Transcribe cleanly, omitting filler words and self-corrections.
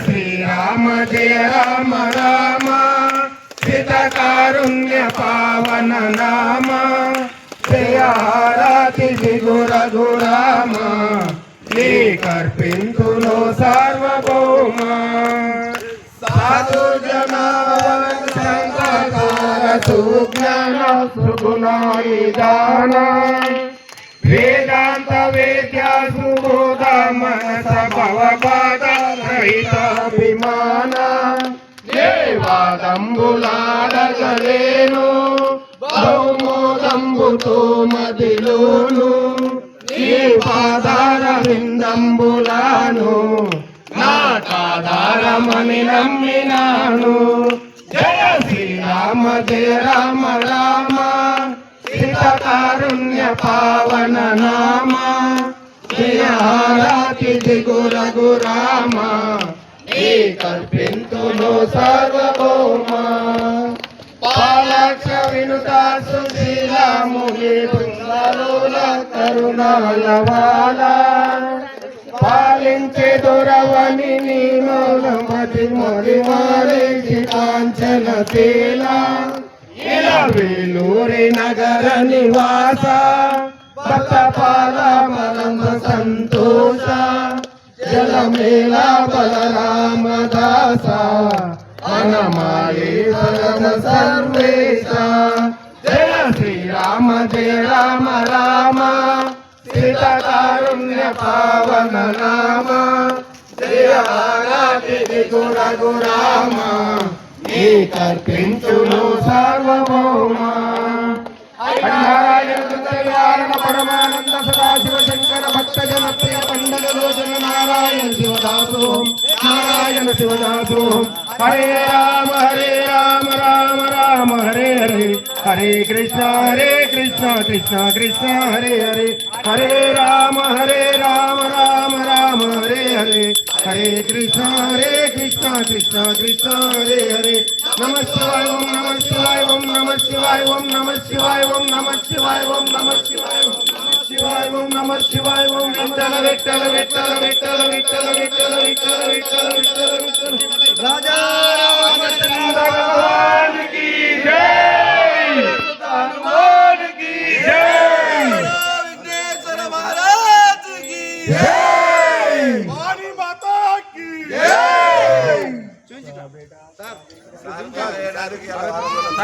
శ్రీరామ జయ రామ రామ హితకారుణ్య పావన నామ జయ హారతి దిగు రఘురామ నీ కర్పింతులో సార్వభౌమ సాధు జనావర సుజ్ఞాన సుగుణాయిదాన వేదాంత వేద్యాసు బోధ మనస భవపాద రహితాభిమాన దేవాదంబులాడగలేను బహుమోదంబుతో మదిలోను నీ పాదార విందంబులాను నాటాధారమని నమ్మినాను జయ శ్రీరామ జయ రామ రామ హితకారుణ్య పావన నామ జయ హారతి దిగు రఘురామ నీ కల్పింతులో సార్వభౌమ పాలక్ష వినుత సుశీల ముని బృందలోల కరుణాలవాల పాలించే దొరవని నీను మది మొరి మారేసి కాంచన తేల వేలూరి నగర నివాస భక్తపాల మనంద సంతోష జలమేళ బలరామ దాస మనమాయే పరమ సర్వేశ జయ శ్రీరామ జయ రామ రామ హితకారుణ్య పావన నామ జయ హారతి దిగు రఘురామ నీ కర్పించును సార్వభౌమ నారాయణ పరమానంద సదాశివ శంకర భక్త జనప్రియ పండగ లోచన నారాయణ శివదాసోహం నారాయణ శివదాసోహం హరే రామ రామ రామ హరే హరే హరే కృష్ణ కృష్ణ కృష్ణ హరే హరే హరే రామ రామ రామ హరే హరే హరే కృష్ణ కృష్ణ కృష్ణ హరే హరే నమ శివాయ ఓం నమ శివాయ ఓం నమ శివాయ ఓం నమ శివాయ ఓం నమ శివాయ ఓం నమ శివాయ ఓం నమ శివాయ ఓం నమ శివాయ ఓం విఠల విఠల విఠల విఠల విఠల విఠల విఠల విఠల విఠల విఠల రాజా రామచంద్ర భగవాన్ की जय हनुमान की जय विघ्नेश्वर महाराज की जय वाणी माता की जय